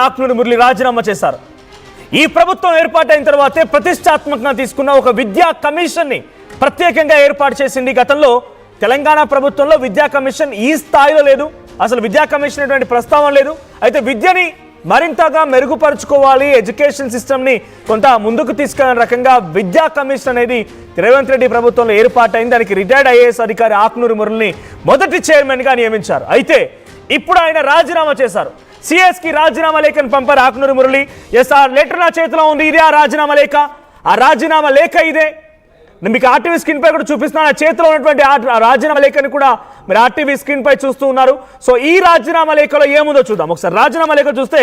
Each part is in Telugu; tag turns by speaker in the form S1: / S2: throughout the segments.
S1: ఆకునూరి మురళి రాజీనామా చేశారు. ఈ ప్రభుత్వం ఏర్పాటైన తర్వాతే ప్రతిష్టాత్మకంగా తీసుకున్న ఒక విద్యా కమిషన్ ని ప్రత్యేకంగా ఏర్పాటు చేసింది. గతంలో తెలంగాణ ప్రభుత్వంలో విద్యా కమిషన్ ఈ స్థాయిలో లేదు, అసలు విద్యా కమిషన్ అటువంటి ప్రస్తావన లేదు. అయితే విద్యని మరింతగా మెరుగుపరుచుకోవాలి, ఎడ్యుకేషన్ సిస్టమ్ని కొంత ముందుకు తీసుకెళ్లిన రకంగా విద్యా కమిషన్ అనేది రేవంత్ రెడ్డి ప్రభుత్వంలో ఏర్పాటైంది. దానికి రిటైర్డ్ ఐఏఎస్ అధికారి ఆకునూరి మురళిని మొదటి చైర్మన్గా నియమించారు. అయితే ఇప్పుడు ఆయన రాజీనామా చేశారు. సిఎస్ కి రాజీనామా లేఖను పంపారు ఆకునూరి మురళి. ఎస్, ఆ లెటర్ నా చేతిలో ఉంది, ఇదే ఆ రాజీనామా లేఖ. ఆ రాజీనామా లేఖ ఇదే. నేను మీకు ఆర్టీవీ స్క్రీన్ పై కూడా చూపిస్తున్నాను. ఆ చేతిలో ఉన్నటువంటి రాజీనామా లేఖని కూడా మీరు ఆర్టీవీ స్క్రీన్ పై చూస్తూ ఉన్నారు. సో ఈ రాజీనామా లేఖలో ఏముందో చూద్దాం. ఒకసారి రాజీనామా లేఖ చూస్తే,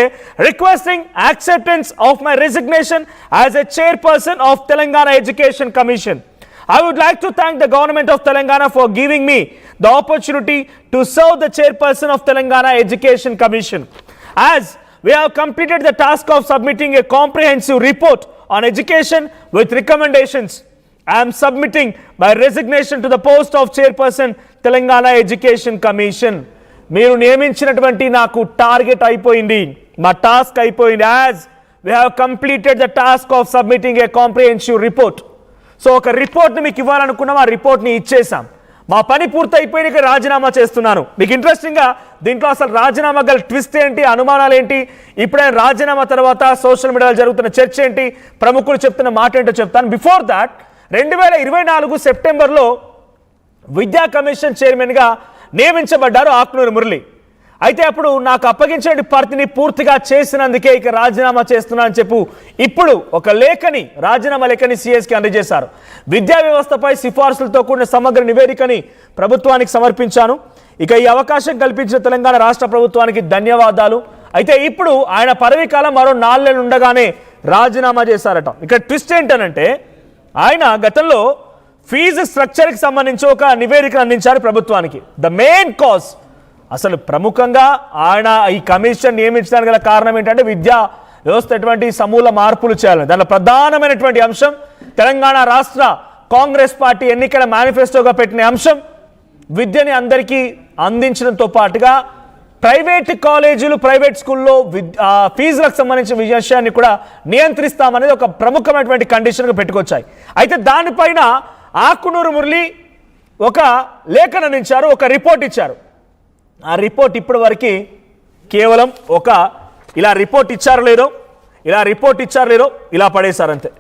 S1: requesting acceptance of my resignation as a chairperson of Telangana education commission. I would like to thank the government of Telangana for giving me the opportunity to serve the chairperson of Telangana Education Commission. As we have completed the task of submitting a comprehensive report on education with recommendations, I am submitting my resignation to the post of chairperson Telangana Education Commission. మీరు నియమించినటువంటి నాకు టార్గెట్ అయిపోయింది, మా టాస్క్ అయిపోయింది. As we have completed the task of submitting a comprehensive report. So ఒక రిపోర్ట్ని మీకు ఇవ్వాలనుకున్నాం, ఆ రిపోర్ట్ని ఇచ్చేసాం, మా పని పూర్తి అయిపోయినాక రాజీనామా చేస్తున్నాను. మీకు ఇంట్రెస్టింగ్గా దీంట్లో అసలు రాజీనామా గల ట్విస్ట్ ఏంటి, అనుమానాలు ఏంటి, ఇప్పుడే రాజీనామా తర్వాత సోషల్ మీడియాలో జరుగుతున్న చర్చ ఏంటి, ప్రముఖులు చెప్తున్న మాట ఏంటో చెప్తాను. బిఫోర్ దాట్ 2024 సెప్టెంబర్లో విద్యా కమిషన్ చైర్మన్గా నియమించబడ్డారు ఆకునూరి మురళి. అయితే అప్పుడు నాకు అప్పగించే పరిధిని పూర్తిగా చేసినందుకే ఇక రాజీనామా చేస్తున్నా అని చెప్పు ఇప్పుడు ఒక లేఖని, రాజీనామా లేఖని సిఎస్కి అందజేశారు. విద్యా వ్యవస్థపై సిఫార్సులతో కూడిన సమగ్ర నివేదికని ప్రభుత్వానికి సమర్పించాను. ఇక ఈ అవకాశం కల్పించిన తెలంగాణ రాష్ట్ర ప్రభుత్వానికి ధన్యవాదాలు. అయితే ఇప్పుడు ఆయన పదవీ కాలం మరో 4 నెలలు ఉండగానే రాజీనామా చేశారట. ఇక్కడ ట్విస్ట్ ఏంటనంటే, ఆయన గతంలో ఫీజు స్ట్రక్చర్కి సంబంధించి ఒక నివేదికను అందించారు ప్రభుత్వానికి. ద మెయిన్ కాజ్, అసలు ప్రముఖంగా ఆయన ఈ కమిషన్ నియమించడానికి గల కారణం ఏంటంటే విద్యా వ్యవస్థ ఎటువంటి సమూల మార్పులు చేయాలని. దానిలో ప్రధానమైనటువంటి అంశం తెలంగాణ రాష్ట్ర కాంగ్రెస్ పార్టీ ఎన్నికల మేనిఫెస్టోగా పెట్టిన అంశం విద్యని అందరికీ అందించడంతో పాటుగా ప్రైవేట్ కాలేజీలు, ప్రైవేట్ స్కూల్లో ఫీజులకు సంబంధించిన విషయాన్ని కూడా నియంత్రిస్తామనేది ఒక ప్రముఖమైనటువంటి కండిషన్గా పెట్టుకొచ్చాయి. అయితే దానిపైన ఆకునూరి మురళి ఒక లేఖను అందించారు, ఒక రిపోర్ట్ ఇచ్చారు. ఆ రిపోర్ట్ ఇప్పటి వరకు కేవలం ఒక ఇలా రిపోర్ట్ ఇచ్చారు లేదో ఇలా పడేశారంతే.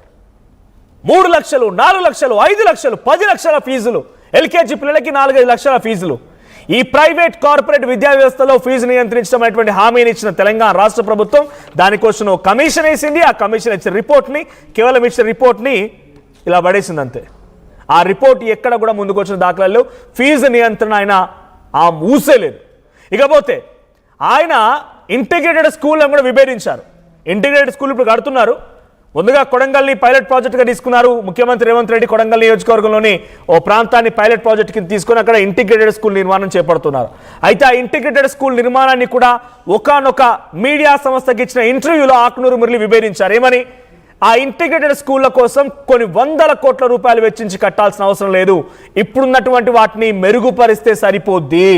S1: 3 లక్షలు, 4 లక్షలు, 5 లక్షలు, 10 లక్షల ఫీజులు, ఎల్కేజీ పిల్లలకి 4-5 లక్షల ఫీజులు. ఈ ప్రైవేట్ కార్పొరేట్ విద్యా వ్యవస్థలో ఫీజు నియంత్రించడం అనేటువంటి హామీని ఇచ్చిన తెలంగాణ రాష్ట్ర ప్రభుత్వం దానికోసం కమిషన్ వేసింది. ఆ కమిషన్ ఇచ్చిన రిపోర్ట్ని, కేవలం ఇచ్చిన రిపోర్ట్ని ఇలా పడేసింది అంతే. ఆ రిపోర్ట్ ఎక్కడ కూడా ముందుకు వచ్చిన దాఖలాల్లో ఫీజు నియంత్రణ ఆయన ఆ మూసేలేదు. ఇకపోతే ఆయన ఇంటిగ్రేటెడ్ స్కూల్ని కూడా విభేదించారు. ఇంటిగ్రేటెడ్ స్కూల్ ఇప్పుడు కడుతున్నారు. ముందుగా కొడంగల్ని పైలట్ ప్రాజెక్టుగా తీసుకున్నారు ముఖ్యమంత్రి రేవంత్ రెడ్డి. కొడంగల్ నియోజకవర్గంలోని ఓ ప్రాంతాన్ని పైలట్ ప్రాజెక్ట్ కింద తీసుకొని అక్కడ ఇంటిగ్రేటెడ్ స్కూల్ నిర్మాణం చేపడుతున్నారు. అయితే ఆ ఇంటిగ్రేటెడ్ స్కూల్ నిర్మాణాన్ని కూడా ఒకానొక మీడియా సంస్థకి ఇచ్చిన ఇంటర్వ్యూలో ఆకునూరి మురళి విభేదించారు. ఏమని? ఆ ఇంటిగ్రేటెడ్ స్కూళ్ల కోసం కొన్ని 100 కోట్ల రూపాయలు వెచ్చించి కట్టాల్సిన అవసరం లేదు, ఇప్పుడున్నటువంటి వాటిని మెరుగుపరిస్తే సరిపోద్ది.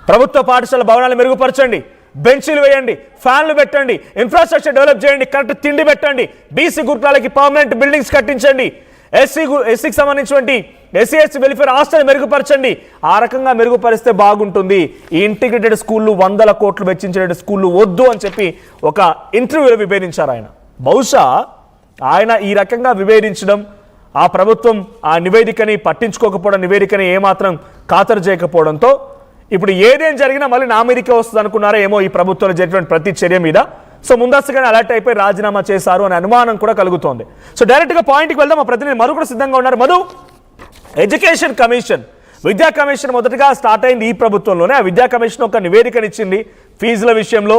S1: ప్రభుత్వ పాఠశాల భవనాలు మెరుగుపరచండి, బెంచీలు వేయండి, ఫ్యాన్లు పెట్టండి, ఇన్ఫ్రాస్ట్రక్చర్ డెవలప్ చేయండి, కరెక్ట్ తిండి పెట్టండి, బీసీ గురుకులాలకి పర్మనెంట్ బిల్డింగ్స్ కట్టించండి, ఎస్సీకి సంబంధించినటువంటి ఎస్సీ వెల్ఫేర్ హాస్టల్ మెరుగుపరచండి. ఆ రకంగా మెరుగుపరిస్తే బాగుంటుంది. ఈ ఇంటిగ్రేటెడ్ స్కూళ్ళు 100 కోట్లు వెచ్చించే స్కూళ్ళు వద్దు అని చెప్పి ఒక ఇంటర్వ్యూలో విభేదించారు ఆయన. బహుశా ఆయన ఈ రకంగా విభేదించడం, ఆ ప్రభుత్వం ఆ నివేదికని పట్టించుకోకపోవడం, నివేదికని ఏమాత్రం ఖాతరు చేయకపోవడంతో ఇప్పుడు ఏదేం జరిగినా మళ్ళీ నా మీదకే వస్తుంది అనుకున్నారా ఏమో ఈ ప్రభుత్వంలో జరిగినటువంటి ప్రతి చర్య మీద. సో ముందస్తుగానే అలర్ట్ అయిపోయి రాజీనామా చేశారు అనే అనుమానం కూడా కలుగుతోంది. సో డైరెక్ట్గా పాయింట్కి వెళ్దాం. మా ప్రతినిధి మధు కూడా సిద్ధంగా ఉన్నారు. మధు, ఎడ్యుకేషన్ కమిషన్, విద్యా కమిషన్ మొదటగా స్టార్ట్ అయింది ఈ ప్రభుత్వంలోనే. ఆ విద్యా కమిషన్ ఒక నివేదికనిచ్చింది ఫీజుల విషయంలో,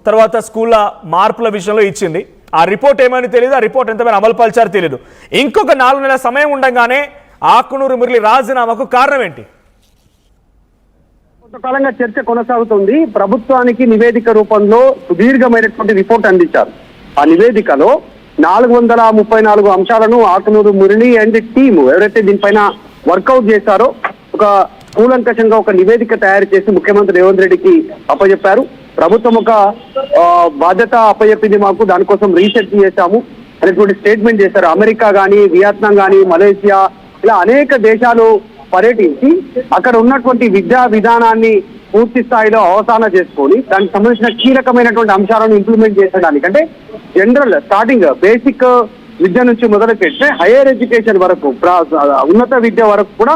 S1: తర్వాత స్కూళ్ళ మార్పుల విషయంలో ఇచ్చింది. ఆ రిపోర్ట్ ఏమని తెలియదు, ఆ రిపోర్ట్ ఎంతమైనా అమలు పరిచారో తెలియదు. ఇంకొక 4 నెలల సమయం ఉండగానే ఆకునూరి మురళి రాజీనామాకు కారణం ఏంటి?
S2: కొంతకాలంగా చర్చ కొనసాగుతుంది. ప్రభుత్వానికి నివేదిక రూపంలో సుదీర్ఘమైనటువంటి రిపోర్ట్ అందించారు. ఆ నివేదికలో 434 అంశాలను ఆకునూరి మురళి అండ్ టీమ్ ఎవరైతే దీనిపైన వర్కౌట్ చేశారో ఒక కూలంకషంగా ఒక నివేదిక తయారు చేసి ముఖ్యమంత్రి రేవంత్ రెడ్డికి అప్పచెప్పారు. ప్రభుత్వం ఒక బాధ్యత అప్పచెప్పింది మాకు, దానికోసం రీసెర్చ్ చేశాము అనేటువంటి స్టేట్మెంట్ చేశారు. అమెరికా కానీ, వియత్నాం కానీ, మలేషియా ఇలా అనేక దేశాలు పర్యటించి అక్కడ ఉన్నటువంటి విద్యా విధానాన్ని పూర్తి స్థాయిలో అవగాహన చేసుకొని దానికి సంబంధించిన కీలకమైనటువంటి అంశాలను ఇంప్లిమెంట్ చేసడానికి, అంటే జనరల్ స్టార్టింగ్ బేసిక్ విద్య నుంచి మొదలు పెడితే హైయర్ ఎడ్యుకేషన్ వరకు, ఉన్నత విద్య వరకు కూడా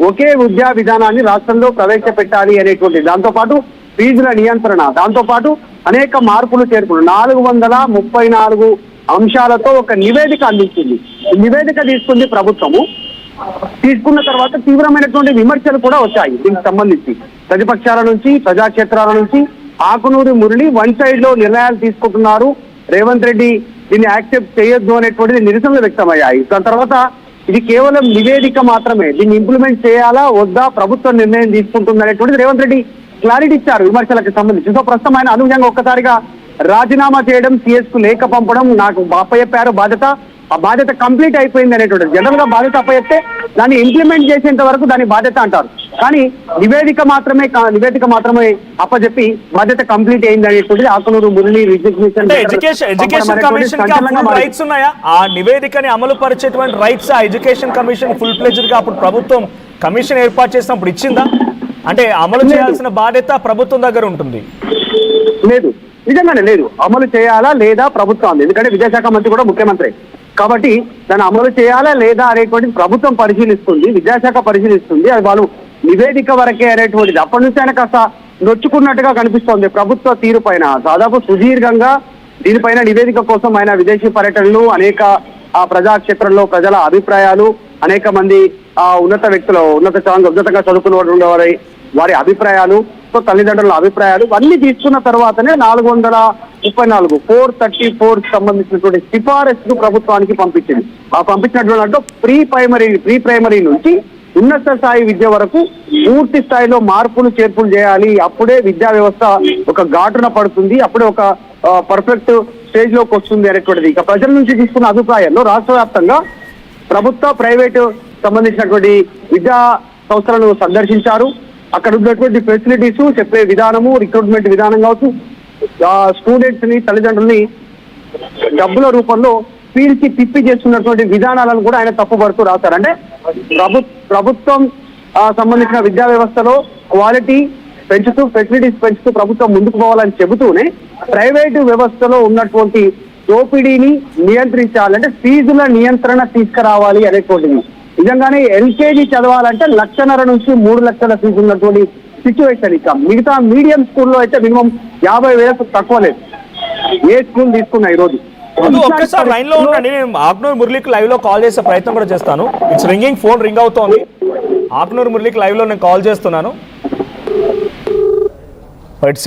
S2: ఒకే విద్యా విధానాన్ని రాష్ట్రంలో ప్రవేశపెట్టాలి అనేటువంటి, దాంతోపాటు ఫీజుల నియంత్రణ, దాంతోపాటు అనేక మార్పులు చేర్పులు 434 అంశాలతో ఒక నివేదిక అందించింది. ఈ నివేదిక తీసుకుంది ప్రభుత్వము. తీసుకున్న తర్వాత తీవ్రమైనటువంటి విమర్శలు కూడా వచ్చాయి దీనికి సంబంధించి. ప్రతిపక్షాల నుంచి, ప్రజాక్షేత్రాల నుంచి ఆకునూరి మురళి వన్ సైడ్ లో నిర్ణయాలు తీసుకుంటున్నారు, రేవంత్ రెడ్డి దీన్ని యాక్సెప్ట్ చేయొద్దు అనేటువంటిది నిరసనలు వ్యక్తమయ్యాయి. దాని తర్వాత ఇది కేవలం నివేదిక మాత్రమే, దీన్ని ఇంప్లిమెంట్ చేయాలా వద్దా ప్రభుత్వం నిర్ణయం తీసుకుంటుంది అనేటువంటిది రేవంత్ రెడ్డి క్లారిటీ ఇచ్చారు విమర్శలకు సంబంధించి. సో ప్రస్తుతం ఆయన అనూహ్యంగా ఒక్కసారిగా రాజీనామా చేయడం, సిఎస్ కు లేఖ పంపడం, నాకు అప్పచెప్పారు బాధ్యత, ఆ బాధ్యత కంప్లీట్ అయిపోయింది అనేటువంటిది. జనరల్ గా బాధ్యత అప్పచెప్తే దాన్ని ఇంప్లిమెంట్ చేసేంత వరకు దాని బాధ్యత అంటారు, కానీ నివేదిక మాత్రమే అప్పచెప్పి బాధ్యత కంప్లీట్ అయింది అనేటువంటిది Akunuru Murali
S1: education commission rights ఉన్నాయా? ఆ నివేదికని అమలు పరిచేటువంటి రైట్స్ ఆ ఎడ్యుకేషన్ కమిషన్ ఫుల్ ప్లెజ్డ్ గా అప్పుడు ప్రభుత్వం కమిషన్ ఏర్పాటు చేసినప్పుడు ఇచ్చిందా? అంటే అమలు చేయాల్సిన బాధ్యత ప్రభుత్వం దగ్గర ఉంటుంది.
S2: లేదు, నిజంగానే లేదు. అమలు చేయాలా లేదా ప్రభుత్వం, ఎందుకంటే విద్యాశాఖ మంత్రి కూడా ముఖ్యమంత్రి కాబట్టి దాన్ని అమలు చేయాలా లేదా అనేటువంటిది ప్రభుత్వం పరిశీలిస్తుంది, విద్యాశాఖ పరిశీలిస్తుంది. అది వాళ్ళు నివేదిక వరకే అనేటువంటిది. అప్పటి నుంచి ఆయన కాస్త నొచ్చుకున్నట్టుగా కనిపిస్తోంది ప్రభుత్వ తీరు పైన. దాదాపు సుదీర్ఘంగా దీనిపైన నివేదిక కోసం ఆయన విదేశీ పర్యటనలు, అనేక ప్రజాక్షేత్రంలో ప్రజల అభిప్రాయాలు, అనేక మంది ఉన్నత వ్యక్తులు, ఉన్నతంగా చదువుకున్న వారి అభిప్రాయాలు, తల్లిదండ్రుల అభిప్రాయాలు అన్ని తీసుకున్న తర్వాతనే 434 434 సంబంధించినటువంటి సిఫారసు ప్రభుత్వానికి పంపించింది. ఆ పంపించినటువంటి ప్రీ ప్రైమరీ నుంచి ఉన్నత స్థాయి విద్య వరకు పూర్తి స్థాయిలో మార్పులు చేర్పులు చేయాలి. అప్పుడే విద్యా వ్యవస్థ ఒక ఘాటున పడుతుంది, అప్పుడే ఒక పర్ఫెక్ట్ స్టేజ్ లోకి వస్తుంది అనేటువంటిది. ఇక ప్రజల నుంచి తీసుకున్న అభిప్రాయాల్లో రాష్ట్ర వ్యాప్తంగా ప్రభుత్వ, ప్రైవేటు సంబంధించినటువంటి విద్యా సంస్థలను సందర్శించారు. అక్కడ ఉన్నటువంటి ఫెసిలిటీస్, చెప్పే విధానము, రిక్రూట్మెంట్ విధానం కావచ్చు, స్టూడెంట్స్ ని, తల్లిదండ్రుల్ని డబ్బుల రూపంలో పీల్చి తిప్పి చేస్తున్నటువంటి విధానాలను కూడా ఆయన తప్పుపడుతూ రాశారు. అంటే ప్రభుత్వం సంబంధించిన విద్యా వ్యవస్థలో క్వాలిటీ పెంచుతూ, ఫెసిలిటీస్ పెంచుతూ ప్రభుత్వం ముందుకు పోవాలని చెబుతూనే ప్రైవేటు వ్యవస్థలో ఉన్నటువంటి దోపిడీని నియంత్రించాలంటే ఫీజుల నియంత్రణ తీసుకురావాలి అనేటువంటిది. నిజంగానే ఎల్కేజీ చదవాలంటే 1,50,000 నుంచి 3 లక్షల ఫీజు ఉన్నటువంటి సిచ్యువేషన్. ఇక మిగతా మీడియం స్కూల్లో అయితే మినిమం 50,000 తక్కువ లేదు, ఏ స్కూల్ తీసుకున్నా ఈ రోజు.
S1: ఒక్కసారి లైన్ లో ఉండండి, నేను ఆకునూరు మురళికి లైవ్ లో కాల్ చేసే ప్రయత్నం కూడా చేస్తాను. ఇట్స్ రింగింగ్, ఫోన్ రింగ్ అవుతోంది. ఆకునూరు మురళికి లైవ్ లో నేను కాల్ చేస్తున్నాను.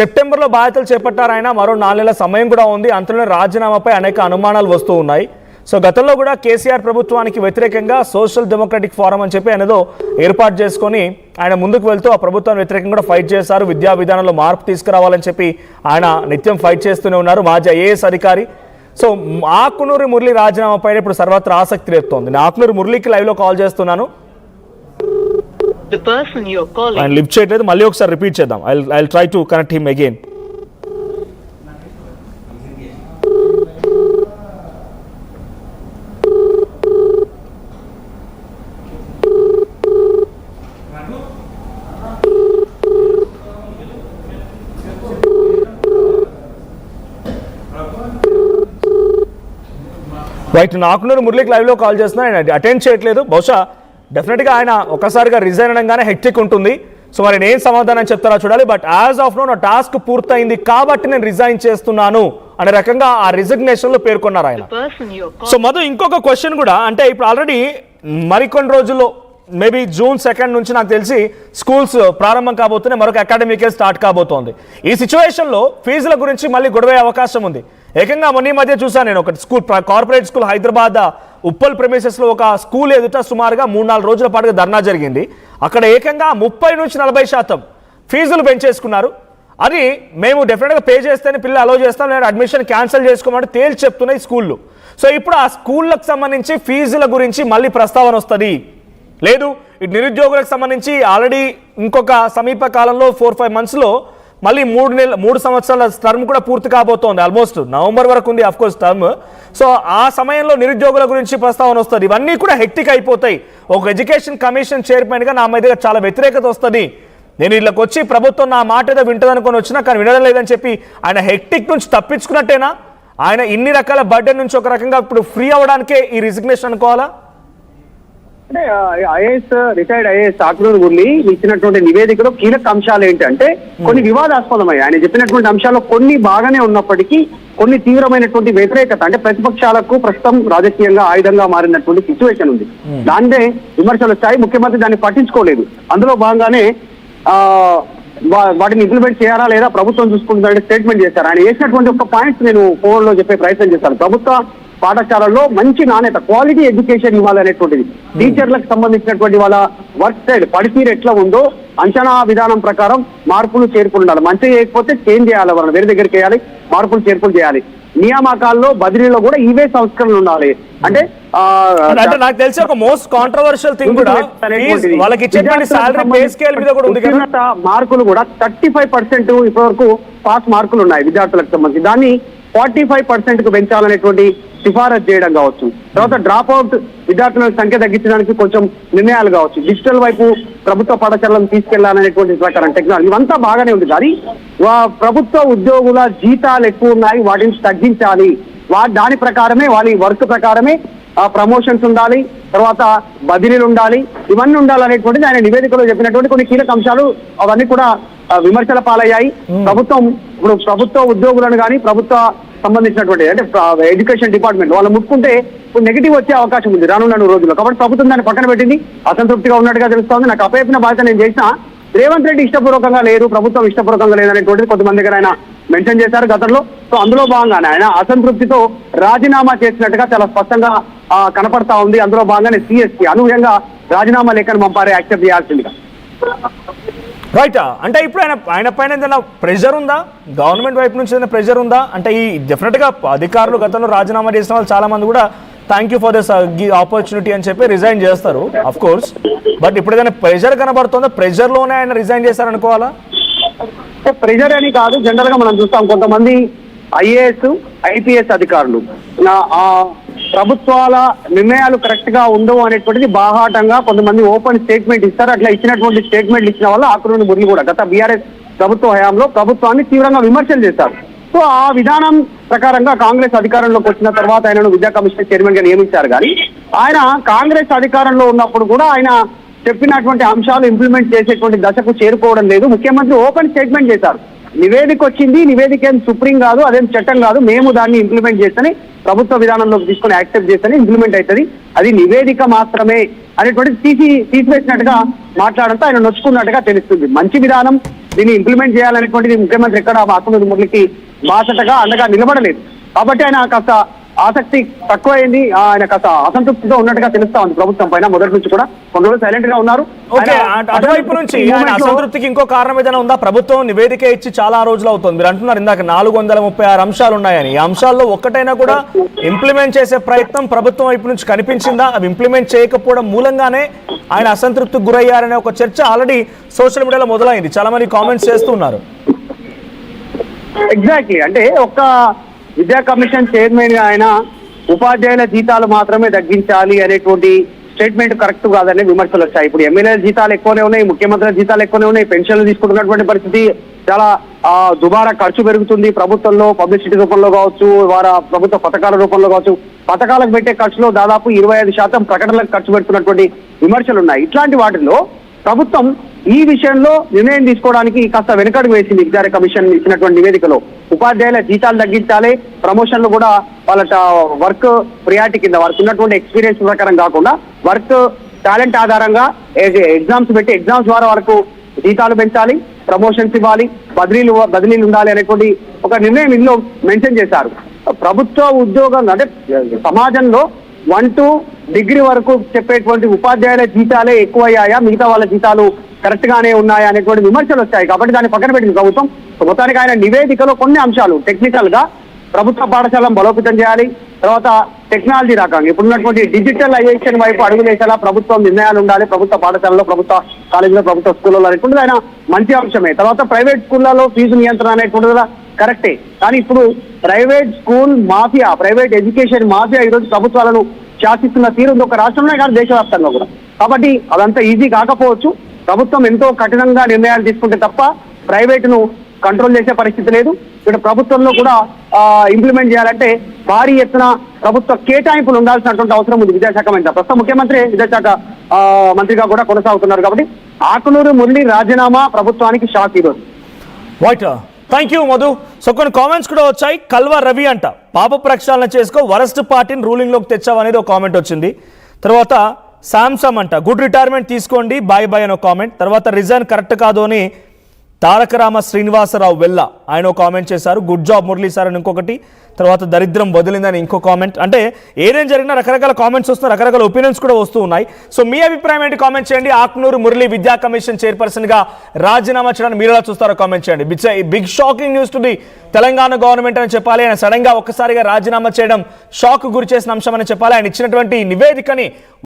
S1: సెప్టెంబర్లో బాధ్యతలు చేపట్టారు ఆయన, మరో 4 నెలల సమయం కూడా ఉంది. అంతలోనే రాజీనామాపై అనేక అనుమానాలు వస్తూ ఉన్నాయి. సో గతంలో కూడా కేసీఆర్ ప్రభుత్వానికి వ్యతిరేకంగా సోషల్ డెమోక్రటిక్ ఫోరం అని చెప్పి ఆయనదో ఏర్పాటు చేసుకొని ఆయన ముందుకు వెళ్తూ ఆ ప్రభుత్వానికి వ్యతిరేకంగా కూడా ఫైట్ చేశారు. విద్యా విధానంలో మార్పు తీసుకురావాలని చెప్పి ఆయన నిత్యం ఫైట్ చేస్తూనే ఉన్నారు. మాజీ ఐఏఎస్ అధికారి. సో ఆకునూరి మురళి రాజీనామా పైన ఇప్పుడు సర్వత్రా ఆసక్తి రేపుతోంది. నేను ఆకునూరి మురళికి లైవ్ లో కాల్ చేస్తున్నాను, ఆయన లిఫ్ట్ చేయట్లేదు. మళ్ళీ ఒకసారి రిపీట్ చేద్దాం. I try to connect him again. Right, Akunuri మురళికి లైవ్ లో కాల్ చేస్తున్నా, ఆయన అటెండ్ చేయట్లేదు. బహుశా డెఫినెట్గా ఆయన ఒక్కసారిగా రిజైన్ అనగానే హెక్టిక్ ఉంటుంది. సో మరి నేను సమాధానం చెప్తారా చూడాలి. బట్ యాజ్ ఆఫ్ నో నా టాస్క్ పూర్తయింది కాబట్టి నేను రిజైన్ చేస్తున్నాను అనే రకంగా ఆ రిజిగ్నేషన్ లో పేర్కొన్నారు ఆయన. సో మధు, ఇంకొక క్వశ్చన్ కూడా, అంటే ఇప్పుడు ఆల్రెడీ మరికొన్ని రోజుల్లో మేబీ June 2 నుంచి నాకు తెలిసి స్కూల్స్ ప్రారంభం కాబోతున్నాయి, మరొక అకాడమిక్ ఇయర్ స్టార్ట్ కాబోతోంది. ఈ సిచ్యువేషన్లో ఫీజుల గురించి మళ్ళీ గొడవే అవకాశం ఉంది. ఏకంగా మొన్న మధ్య చూసాను నేను, ఒక school, corporate school Hyderabad Uppal ప్రెమిసెస్లో ఒక స్కూల్ ఎదుట సుమారుగా 3-4 రోజుల పాటుగా ధర్నా జరిగింది. అక్కడ ఏకంగా 30 నుంచి 40% ఫీజులు పెంచేసుకున్నారు. అది మేము డెఫినెట్గా పే చేస్తేనే పిల్లలు అలౌ చేస్తాం, లేదా అడ్మిషన్ క్యాన్సిల్ చేసుకోమని తేల్చి చెప్తున్నాయి స్కూళ్ళు. సో ఇప్పుడు ఆ స్కూళ్ళకు సంబంధించి ఫీజుల గురించి మళ్ళీ ప్రస్తావన వస్తుంది. లేదు, ఇటు నిరుద్యోగులకు సంబంధించి ఆల్రెడీ ఇంకొక సమీప కాలంలో 4-5 monthsలో మళ్ళీ 3 సంవత్సరాల టర్మ్ కూడా పూర్తి కాబోతోంది. ఆల్మోస్ట్ నవంబర్ వరకు ఉంది అఫ్ కోర్స్ టర్మ్. సో ఆ సమయంలో నిరుద్యోగుల గురించి ప్రస్తావన వస్తుంది. ఇవన్నీ కూడా హెక్టిక్ అయిపోతాయి. ఒక ఎడ్యుకేషన్ కమిషన్ చైర్మన్గా నా మీద చాలా వ్యతిరేకత వస్తుంది. నేను ఇళ్ళకి వచ్చి ప్రభుత్వం నా మాట ఏదో వింటదనుకొని వచ్చినా కానీ వినడం లేదని చెప్పి ఆయన హెక్టిక్ నుంచి తప్పించుకున్నట్టేనా? ఆయన ఇన్ని రకాల బర్డెన్ నుంచి ఒక రకంగా ఇప్పుడు ఫ్రీ అవ్వడానికే ఈ రిజిగ్నేషన్ అనుకోవాలా?
S2: అంటే రిటైర్డ్ ఐఏఎస్ ఆకునూరు మురళి ఇచ్చినటువంటి నివేదికలో కీలక అంశాలు ఏంటంటే కొన్ని వివాదాస్పదమయ్యాయి. ఆయన చెప్పినటువంటి అంశాల్లో కొన్ని బాగానే ఉన్నప్పటికీ కొన్ని తీవ్రమైనటువంటి వ్యతిరేకత, అంటే ప్రతిపక్షాలకు ప్రస్తుతం రాజకీయంగా ఆయుధంగా మారినటువంటి సిచ్యువేషన్ ఉంది. దాన్నే విమర్శలు వచ్చాయి. ముఖ్యమంత్రి దాన్ని పట్టించుకోలేదు. అందులో భాగంగానే వాటిని ఇంప్లిమెంట్ చేయాలా లేదా ప్రభుత్వం చూసుకుంటుందంటే స్టేట్మెంట్ చేశారు. ఆయన చేసినటువంటి ఒక పాయింట్స్ నేను ఫోన్ లో చెప్పే ప్రయత్నం చేశాను. ప్రభుత్వ పాఠశాలల్లో మంచి నాణ్యత, క్వాలిటీ ఎడ్యుకేషన్ ఇవ్వాలనేటువంటిది, టీచర్లకు సంబంధించినటువంటి వాళ్ళ వర్క్ స్టైల్ పనితీరు ఎట్లా ఉందో అంచనా విధానం ప్రకారం మార్పులు చేర్పులు ఉండాలి. మంచి చేయకపోతే చేంజ్ చేయాలి, వాళ్ళని వేరే దగ్గరికి వేయాలి, మార్పులు చేర్పులు చేయాలి. నియామకాల్లో బదిలీలో కూడా ఇవే సంస్కరణలు ఉండాలి. అంటే
S1: నాకు తెలిసి ఒక మోస్ట్ కాంట్రవర్షియల్ థింగ్ కూడా వాళ్ళకి ఇచ్చేటువంటి సాలరీ పే స్కేల్ మీద కూడా ఉంది కదా.
S2: మార్కులు కూడా 35% ఇప్పటివరకు పాస్ మార్కులు ఉన్నాయి విద్యార్థులకు సంబంధించి. దాన్ని 45% కు పెంచాలనేటువంటి సిఫారసు చేయడం కావచ్చు. తర్వాత డ్రాప్ అవుట్ విద్యార్థుల సంఖ్య తగ్గించడానికి కొంచెం నిర్ణయాలు కావచ్చు. డిజిటల్ వైపు ప్రభుత్వ పాఠశాలను తీసుకెళ్లాలనేటువంటి ప్రకారం టెక్నాలజీ ఇవంతా బాగానే ఉంది. కానీ ప్రభుత్వ ఉద్యోగుల జీతాలు ఎక్కువ ఉన్నాయి, వాటిని తగ్గించాలి. దాని ప్రకారమే వాళ్ళ వర్క్ ప్రకారమే ప్రమోషన్స్ ఉండాలి, తర్వాత బదిలీలు ఉండాలి, ఇవన్నీ ఉండాలనేటువంటిది ఆయన నివేదికలో చెప్పినటువంటి కొన్ని కీలక అంశాలు. అవన్నీ కూడా విమర్శల పాలయ్యాయి. ఇప్పుడు ప్రభుత్వ ఉద్యోగులను కానీ ప్రభుత్వ సంబంధించినటువంటి అంటే ఎడ్యుకేషన్ డిపార్ట్మెంట్ వాళ్ళు ముట్టుకుంటే ఇప్పుడు నెగిటివ్ వచ్చే అవకాశం ఉంది రానున్న రోజుల్లో. కాబట్టి ప్రభుత్వం దాన్ని పక్కన పెట్టింది, అసంతృప్తిగా ఉన్నట్టుగా తెలుస్తోంది. నాకు అప్పయిన బాధ్యత నేను చేసినా రేవంత్ రెడ్డి ఇష్టపూర్వకంగా లేరు, ప్రభుత్వం ఇష్టపూర్వకంగా లేదనేటువంటిది కొంతమంది దగ్గర ఆయన మెన్షన్ చేశారు గతంలో. సో అందులో భాగంగానే ఆయన అసంతృప్తితో రాజీనామా చేసినట్టుగా చాలా స్పష్టంగా కనపడతా ఉంది. అందులో భాగంగానే సిఎస్కి అనూహ్యంగా రాజీనామా లేఖను పంపారే యాక్సెప్ట్ చేయాల్సిందిగా.
S1: రైట్. అంటే ఇప్పుడు ఆయన పైన ఏదైనా ప్రెషర్ ఉందా, గవర్నమెంట్ వైపు నుంచి ఏదైనా ప్రెషర్ ఉందా? అంటే ఈ డెఫినెట్గా అధికారులు గతంలో రాజీనామా చేసిన వాళ్ళు చాలా మంది కూడా thank you for this opportunity అని చెప్పి రిజైన్ చేస్తారు అఫ్ కోర్స్. బట్ ఇప్పుడు ఏదైనా ప్రెషర్ కనబడుతుందా? ప్రెషర్లోనే ఆయన రిజైన్ చేశారనుకోవాలా?
S2: ప్రెషర్ అని కాదు, జనరల్ గా మనం చూస్తాం కొంతమంది ఐఏఎస్ ఐపీఎస్ అధికారులు ప్రభుత్వాల నిర్ణయాలు కరెక్ట్ గా ఉండవు అనేటువంటిది బాహాటంగా కొంతమంది ఓపెన్ స్టేట్మెంట్ ఇస్తారు. అట్లా ఇచ్చినటువంటి స్టేట్మెంట్లు ఇచ్చిన వల్ల ఆకునూరు మురళి కూడా గత బీఆర్ఎస్ ప్రభుత్వ హయాంలో ప్రభుత్వాన్ని తీవ్రంగా విమర్శలు చేశారు. సో ఆ విధానం ప్రకారంగా కాంగ్రెస్ అధికారంలోకి వచ్చిన తర్వాత ఆయనను విద్యా కమిషన్ చైర్మన్ గా నియమించారు. కానీ ఆయన కాంగ్రెస్ అధికారంలో ఉన్నప్పుడు కూడా ఆయన చెప్పినటువంటి అంశాలు ఇంప్లిమెంట్ చేసేటువంటి దశకు చేరుకోవడం లేదు. ముఖ్యమంత్రి ఓపెన్ స్టేట్మెంట్ చేశారు. నివేదిక వచ్చింది, నివేదిక ఏం సుప్రీం కాదు, అదేం చట్టం కాదు, మేము దాన్ని ఇంప్లిమెంట్ చేస్తేనే ప్రభుత్వ విధానంలోకి తీసుకొని యాక్సెప్ట్ చేస్తేనే ఇంప్లిమెంట్ అవుతుంది, అది నివేదిక మాత్రమే అనేటువంటిది తీసివేసినట్టుగా మాట్లాడంతో ఆయన నొచ్చుకున్నట్టుగా తెలుస్తుంది. మంచి విధానం, దీన్ని ఇంప్లిమెంట్ చేయాలనేటువంటిది ముఖ్యమంత్రి ఎక్కడ ఆకునూరు మురళికి బాసటగా అండగా నిలబడలేదు. కాబట్టి ఆయన కాస్త ఆసక్తి తక్కువైంది, ఆయన కాస్త అసంతృప్తితో ఉన్నట్టుగా తెలుస్తా ఉంది ప్రభుత్వం పైన. మొదటి నుంచి కూడా కొన్ని రోజులు సైలెంట్ గా ఉన్నారు.
S1: అటువైపు నుంచి ఆయన అసంతృప్తికి ఇంకో కారణం ఏదైనా ఉందా? ప్రభుత్వం నివేదిక ఇచ్చి చాలా రోజులు అవుతుంది. మీరు అంటున్నారు ఇందాక 436 అంశాలు ఉన్నాయని. ఈ అంశాల్లో ఒక్కటైనా కూడా ఇంప్లిమెంట్ చేసే ప్రయత్నం ప్రభుత్వం వైపు నుంచి కనిపించిందా? అవి ఇంప్లిమెంట్ చేయకపోవడం మూలంగానే ఆయన అసంతృప్తికి గురయ్యారనే ఒక చర్చ ఆల్రెడీ సోషల్ మీడియాలో మొదలైంది. చాలా మంది కామెంట్స్ చేస్తున్నారు.
S2: ఎగ్జాక్ట్లీ. అంటే ఒక్క విద్యా కమిషన్ చైర్మన్ గా ఆయన ఉపాధ్యాయుల జీతాలు మాత్రమే తగ్గించాలి అనేటువంటి స్టేట్మెంట్ కరెక్ట్ కాదనే విమర్శలు వచ్చాయి. ఇప్పుడు ఎమ్మెల్యేల జీతాలు ఎక్కువనే ఉన్నాయి, ముఖ్యమంత్రుల జీతాలు ఎక్కువనే ఉన్నాయి, పెన్షన్లు తీసుకుంటున్నటువంటి పరిస్థితి, చాలా దుబారా ఖర్చు పెరుగుతుంది ప్రభుత్వంలో, పబ్లిసిటీ రూపంలో కావచ్చు, వారి ప్రభుత్వ పథకాల రూపంలో కావచ్చు. పథకాలకు పెట్టే ఖర్చులో దాదాపు 25% ప్రకటనలకు ఖర్చు పెడుతున్నటువంటి విమర్శలు ఉన్నాయి. ఇట్లాంటి వాటిల్లో ప్రభుత్వం ఈ విషయంలో నిర్ణయం తీసుకోవడానికి కాస్త వెనుకడుగు వేసింది. విద్యా కమిషన్ ఇచ్చినటువంటి నివేదికలో ఉపాధ్యాయుల జీతాలు తగ్గించాలి, ప్రమోషన్లు కూడా వాళ్ళ వర్క్ ప్రియారిటీ కింద వారికి ఉన్నటువంటి ఎక్స్పీరియన్స్ ప్రకారం కాకుండా వర్క్ టాలెంట్ ఆధారంగా ఎగ్జామ్స్ పెట్టి ఎగ్జామ్స్ ద్వారా వాళ్ళకు జీతాలు పెంచాలి, ప్రమోషన్స్ ఇవ్వాలి, బదిలీలు ఉండాలి అనేటువంటి ఒక నిర్ణయం ఇందులో మెన్షన్ చేశారు. ప్రభుత్వ ఉద్యోగం అంటే సమాజంలో 1 to డిగ్రీ వరకు చెప్పేటువంటి ఉపాధ్యాయుల జీతాలే ఎక్కువయ్యాయా, మిగతా వాళ్ళ జీతాలు కరెక్ట్ గానే ఉన్నాయా అనేటువంటి విమర్శలు వచ్చాయి. కాబట్టి దాన్ని పక్కన పెట్టింది ప్రభుత్వం. మొత్తానికి ఆయన నివేదికలో కొన్ని అంశాలు టెక్నికల్ గా ప్రభుత్వ పాఠశాలను బలోపేతం చేయాలి, తర్వాత టెక్నాలజీ రకంగా ఇప్పుడున్నటువంటి డిజిటలైజేషన్ వైపు అడుగులేసేలా ప్రభుత్వం నిర్ణయాలు ఉండాలి. ప్రభుత్వ పాఠశాలలో, ప్రభుత్వ కాలేజీలో, ప్రభుత్వ స్కూళ్ళలో అనేటువంటిది ఆయన మంచి అంశమే. తర్వాత ప్రైవేట్ స్కూళ్ళలో ఫీజు నియంత్రణ అనేటువంటిది కరెక్టే. కానీ ఇప్పుడు private school mafia, private education mafia ఈరోజు ప్రభుత్వాలను శాసిస్తున్న తీరు ఉంది, ఒక రాష్ట్రంలో కాదు దేశవ్యాప్తంగా కూడా. కాబట్టి అదంతా ఈజీ కాకపోవచ్చు. ప్రభుత్వం ఎంతో కఠినంగా నిర్ణయాలు తీసుకుంటే తప్ప ప్రైవేటును కంట్రోల్ చేసే పరిస్థితి లేదు. ఇక్కడ ప్రభుత్వంలో కూడా ఇంప్లిమెంట్ చేయాలంటే భారీ ఎత్తున ప్రభుత్వ కేటాయింపులు ఉండాల్సినటువంటి అవసరం ఉంది విద్యాశాఖ మంత్రి. ప్రస్తుతం ముఖ్యమంత్రి విద్యాశాఖ మంత్రిగా కూడా కొనసాగుతున్నారు. కాబట్టి ఆకునూరు మురళి రాజీనామా ప్రభుత్వానికి షాక్ ఈరోజు.
S1: Right, thank you Madhu. So కొన్ని కామెంట్స్ కూడా వచ్చాయి. కల్వ రవి అంట, పాప ప్రక్షాళన చేసుకో, వరస్ట్ పార్టీని రూలింగ్లోకి తెచ్చావు అనేది ఒక కామెంట్ వచ్చింది. తర్వాత శాంసమ్ అంట, గుడ్ రిటైర్మెంట్ తీసుకోండి, బాయ్ బాయ్ అని ఒక కామెంట్. తర్వాత రిజైన్ కరెక్ట్ కాదు అని తారకరామ శ్రీనివాసరావు వెల్ల ఆయన ఒక కామెంట్ చేశారు. గుడ్ జాబ్ మురళీ సార్ అని ఇంకొకటి. తర్వాత దరిద్రం వదిలిందని ఇంకో కామెంట్. అంటే ఏదేం జరిగినా రకరకాల కామెంట్స్ వస్తున్నాయి, రకరకాల ఒపీనియన్స్ కూడా వస్తూ ఉన్నాయి. సో మీ అభిప్రాయం ఏంటి కామెంట్ చేయండి. ఆకునూరు మురళి విద్యా కమిషన్ చైర్పర్సన్గా రాజీనామా చేయడానికి మీరు ఎలా చూస్తారో కామెంట్ చేయండి. Big shocking news to the Telangana government అని చెప్పాలి. ఆయన సడన్గా ఒక్కసారిగా రాజీనామా చేయడం షాక్ గురి చేసిన అంశం అని చెప్పాలి. ఆయన ఇచ్చినటువంటి నివేదికని